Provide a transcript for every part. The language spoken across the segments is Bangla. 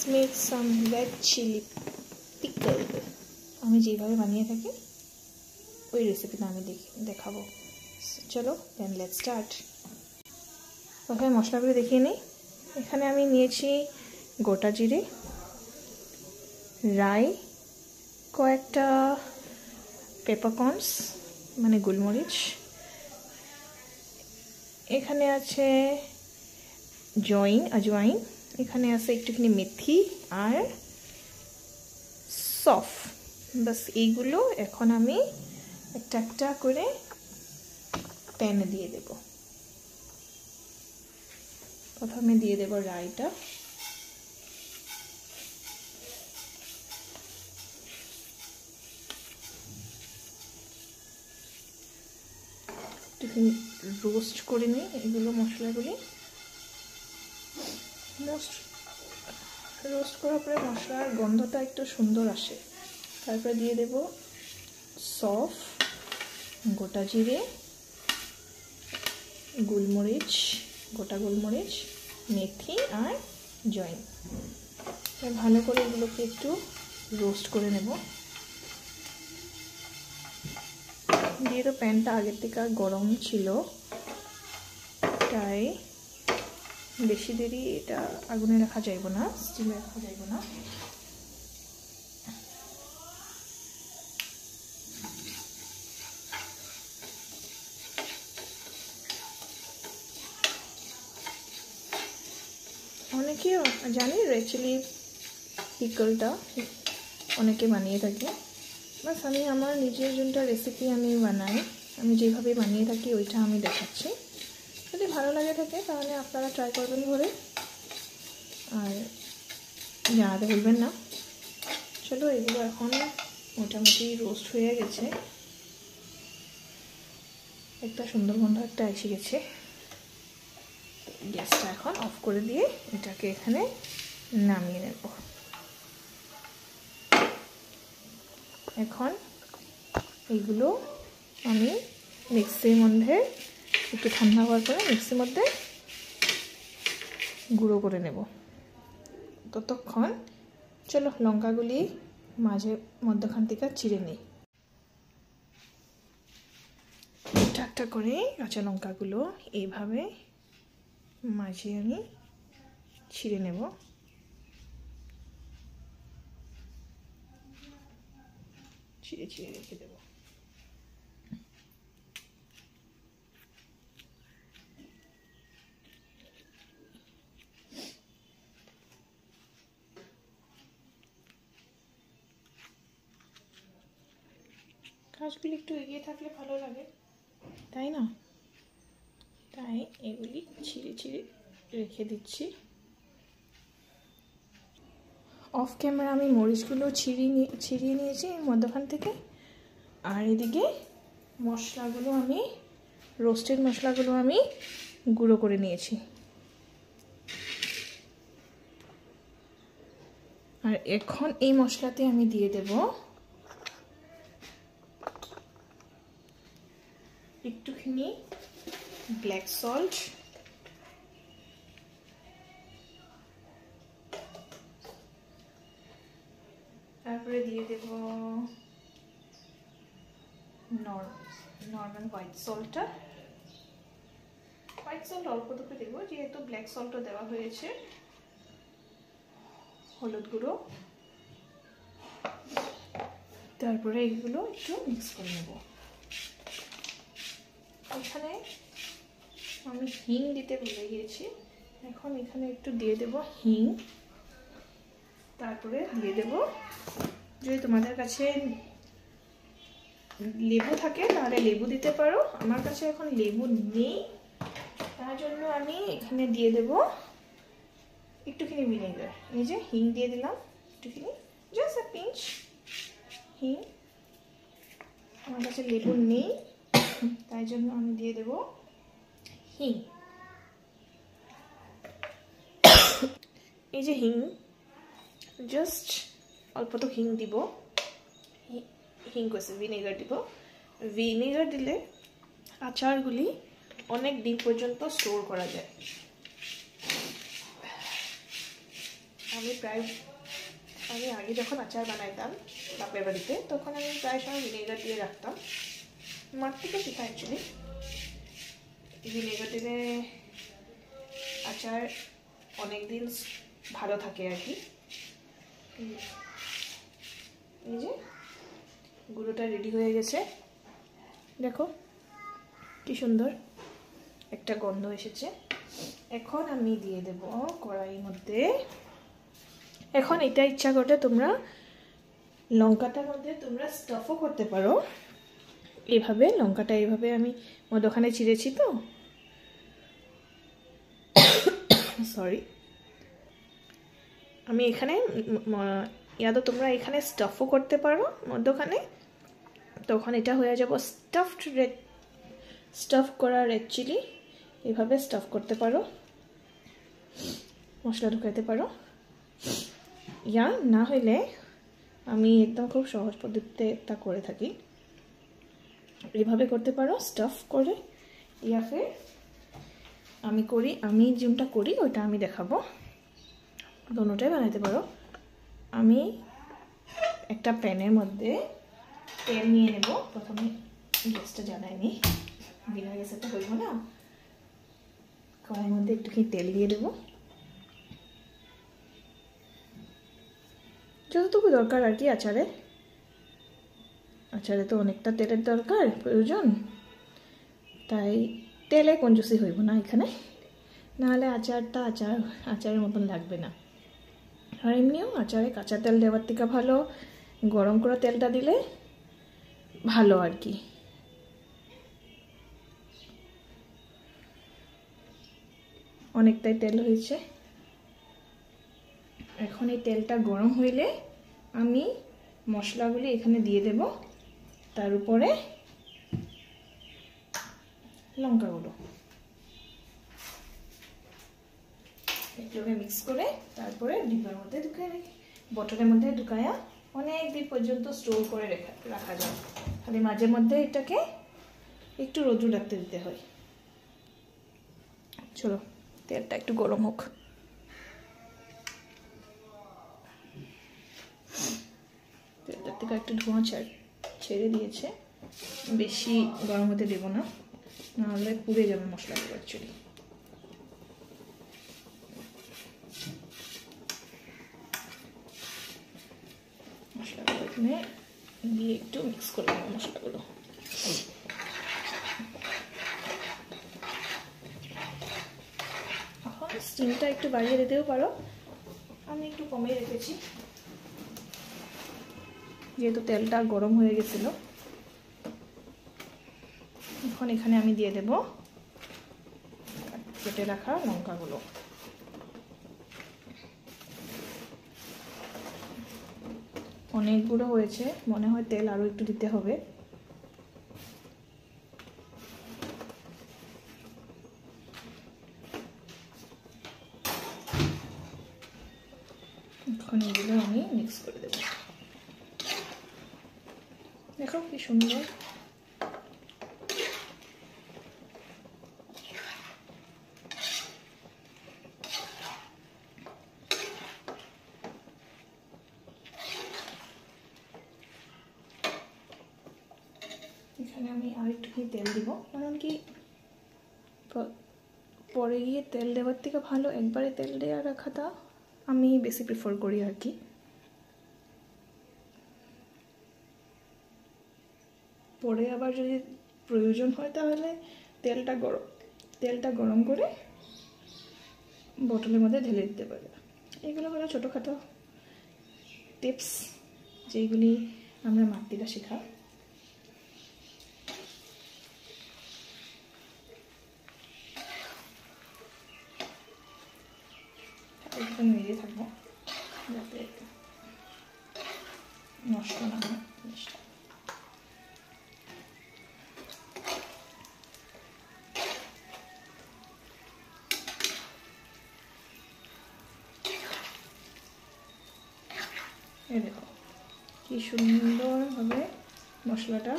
let's make some red chili pickle. আমি যেভাবে বানিয়ে থাকি ওই রেসিপিটা আমি দেখাবো। চলো দেন লেটস স্টার্ট। প্রথমে মশলাগুলো দেখিয়ে নিই। এখানে আমি নিয়েছি গোটা জিরে, রাই, কয়েকটা পেপারকর্নস মানে গোলমরিচ, এখানে আছে আজওয়াইন, এখানে আছে একটুখানি মেথি আর সফ। বাস এইগুলো এখন আমি একটা একটা করে প্যানে দিয়ে দেব। প্রথমে দিয়ে দেব রাইটা, একটুখানি রোস্ট করে নিই এগুলো মশলাগুলি। রোস্ট করার পরে মশলার গন্ধটা একটু সুন্দর আসে। তারপরে দিয়ে দেব সফ, গোটা জিরে, গোলমরিচ, গোটা গোলমরিচ, মেথি আর জয়েন। ভালো করে এগুলোকে একটু রোস্ট করে নেব। যেহেতু প্যানটা আগের থেকে গরম ছিল তাই বেশি দেরি এটা আগুনে রাখা যাইব না, স্টিমে রাখা যাইব না। অনেকে জানি রেড চিলি পিকলটা অনেকে বানিয়ে থাকে, বাস আমি আমার নিজের যোনটা রেসিপি আমি বানাই, আমি যেভাবে বানিয়ে থাকি ওইটা আমি দেখাচ্ছি। যদি ভালো লাগে থাকে তাহলে আপনারা ট্রাই করবেন ঘরে, আর জানাতে ভুলবেন না। চলো এগুলো এখন মোটামুটি রোস্ট হয়ে গেছে, একটা সুন্দর গন্ধ একটা এসে গেছে। গ্যাসটা এখন অফ করে দিয়ে এটাকে এখানে নামিয়ে নেব। এখন এইগুলো আমি মিক্সির মধ্যে একটু ঠান্ডা হওয়ার পরে মিক্সির মধ্যে গুঁড়ো করে নেব। ততক্ষণ চলো লঙ্কাগুলি মধ্যখান থেকে চিড়ে নিই। একটা একটা করে কাঁচা লঙ্কাগুলো এইভাবে মাঝে আমি ছিঁড়ে নেব। ছিঁড়ে ছিঁড়ে রেখে দেব। কাজগুলি একটু এগিয়ে থাকলে ভালো লাগে, তাই না? তাই এগুলি ছিঁড়ে ছিঁড়ে রেখে দিচ্ছি। অফ ক্যামেরা আমি মরিচগুলো ছিঁড়িয়ে নিয়েছি মধ্যখান থেকে, আর এদিকে মশলাগুলো আমি রোস্টেড মশলাগুলো আমি গুঁড়ো করে নিয়েছি। আর এখন এই মশলাতে আমি দিয়ে দেব একটুখানি ব্ল্যাক সল্ট, তারপরে দিয়ে দেব নর্মাল হোয়াইট সল্টটা। হোয়াইট সল্ট অল্প দুটো দেবো যেহেতু ব্ল্যাক সল্টও দেওয়া হয়েছে। হলুদ গুঁড়ো, তারপরে এগুলো একটু মিক্স করে নেব। এখানে আমি হিং দিতে ভুলে গিয়েছি, এখন এখানে একটু দিয়ে দেব হিং। তারপরে দিয়ে দেব, যদি তোমাদের কাছে লেবু থাকে তাহলে লেবু দিতে পারো, আমার কাছে এখন লেবু নেই, তার জন্য আমি এখানে দিয়ে দেব একটুখানি ভিনেগার। এই যে হিং দিয়ে দিলাম একটুখানি, জাস্ট আ পিঞ্চ হিং। আমার কাছে লেবু নেই তাই জন্য আমি দিয়ে দেব হিং। এই যে হিং, জাস্ট অল্প তো হিং দিব, হিং কইছে ভিনেগার দিব। ভিনেগার দিলে আচারগুলি অনেক দিন পর্যন্ত স্টোর করা যায়। আমি আগে যখন আচার বানাইতাম বাপের বাড়িতে, তখন আমি প্রায় সময় ভিনেগার দিয়ে রাখতাম। মার থেকে শেখা অ্যাকচুয়ালি। ভিনেগার দিলে আচার অনেক দিন ভালো থাকে আর কি। এই যে গুঁড়োটা রেডি হয়ে গেছে, দেখো কি সুন্দর একটা গন্ধ এসেছে। এখন আমি দিয়ে দেব কড়াইয়ের মধ্যে। এখন এটা ইচ্ছা করলে তোমরা লঙ্কাটার মধ্যে তোমরা স্টাফও করতে পারো। এইভাবে লঙ্কাটা এইভাবে আমি মধ্যখানে চিড়েছি তো, সরি, আমি এখানে তো তোমরা এখানে স্টাফও করতে পারো মধ্যখানে, তখন এটা হয়ে যাব স্টাফ করা রেড চিলি। এইভাবে স্টাফ করতে পারো, মশলা ঢুকাইতে পারো। না হইলে আমি একদম খুব সহজ পদ্ধতিতে এটা করে থাকি, এইভাবে করতে পারো স্টাফ করে। ফির আমি যেটা করি ওইটা আমি দেখাবো, দোনোটাই বানাইতে পারো। আমি একটা প্যানের মধ্যে তেল নিয়ে নেব। প্রথমে গ্যাসটা জ্বালাইনি, বিনা গ্যাসে তো হইব না। কড়াইয়ের মধ্যে একটুখানি তেল দিয়ে দেবো, যতটুকু দরকার আর কি। আচারে তো অনেকটা তেলের দরকার প্রয়োজন, তাই তেলে কঞ্জুসি হইব না এখানে, নাহলে আচারের মতন লাগবে না। আর এমনিও আচারে কাঁচা তেল দেওয়ার থেকে ভালো গরম করা তেলটা দিলে ভালো আর কি। অনেকটাই তেল হয়েছে। এখন এই তেলটা গরম হইলে আমি মশলাগুলি এখানে দিয়ে দেব, তার উপরে লঙ্কাগুলো একটুখানি মিক্স করে তারপরে ডিব্বার মধ্যে বটলের মধ্যে ঢুকায়া অনেক দিন পর্যন্ত স্টোর করে রাখা যায়। খালি মাঝে মধ্যে এটাকে একটু রোদ্রু রাখতে দিতে হয়। চলো তেলটা একটু গরম হোক। তেলটার থেকে একটু ধোঁয়া ছেড়ে দিয়েছে, বেশি গরম হতে দেবো না, নাহলে পুড়ে যাবে মশলাগুলো অ্যাকচুয়ালি। মশলাগুলো এখানে দিয়ে একটু মিক্স করে দেবো মশলাগুলো। এখন স্টিমটা একটু বাড়িয়ে দিতেও পারো, আমি একটু কমিয়ে রেখেছি যেহেতু তেলটা গরম হয়ে গেছিল। এখন এখানে আমি দিয়ে দেব কেটে রাখা লঙ্কাগুলো। অনেকগুলো হয়েছে, মনে হয় তেল আরও একটু দিতে হবে। এখন এগুলো আমি মিক্স করে দেব। দেখো কি সুন্দর। এখানে আমি আর একটুখানি তেল দিব, কারণ কি পরে গিয়ে তেল দেওয়ার থেকে ভালো একবারে তেল দেওয়া রাখাটা আমি বেশি প্রেফার করি আর কি। পরে আবার যদি প্রয়োজন হয় তাহলে তেলটা গরম করে বোতলের মধ্যে ঢেলে দিতে পারে। এগুলো হলো ছোটোখাটো টিপস যেগুলি আমরা মাতৃরা শেখা। একটু মেরে থাকবো যাতে নষ্ট না হয় জিনিসটা। এই দেখো কি সুন্দরভাবে মশলাটা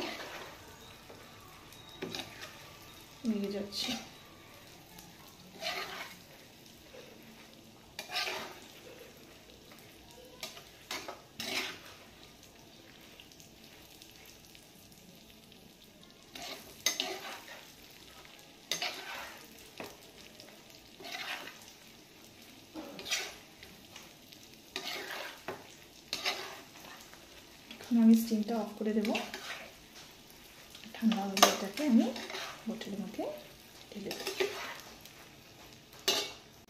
মিলে যাচ্ছে। আমি স্টিমটা অফ করে দেবো। ঠান্ডা হলে এটাকে আমি বোতলের মধ্যে ঢেলে দেবো।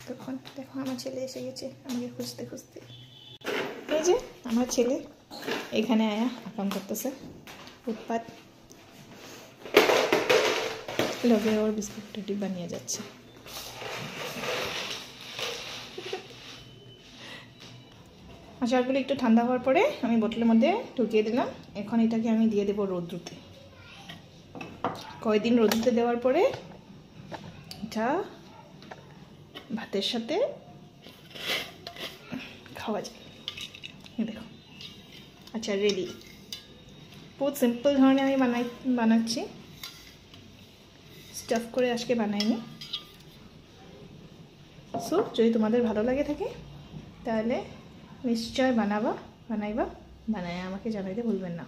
তখন দেখো আমার ছেলে এসে গেছে আমাকে খুঁজতে খুঁজতে। এই যে আমার ছেলে এখানে আয়া আকাম করতেছে, উৎপাত। লগে ওর বিস্কুটের ডিব্বা নিয়ে যাচ্ছে। আচারগুলো একটু ঠান্ডা হওয়ার পরে আমি বোতলের মধ্যে ঢুকিয়ে দিলাম। এখন এটাকে আমি দিয়ে দেবো রোদ্রুতে। কয়েকদিন রোদ্রুতে দেওয়ার পরে এটা ভাতের সাথে খাওয়া যায়। দেখো আচ্ছা রেডি। বহুত সিম্পল ধরনের আমি বানাচ্ছি, স্টাফ করে আজকে বানাইনি। সো যদি তোমাদের ভালো লাগে থাকে তাহলে নিশ্চয় বানাইবা, বানায় আমাকে জানাইতে ভুলবেন না।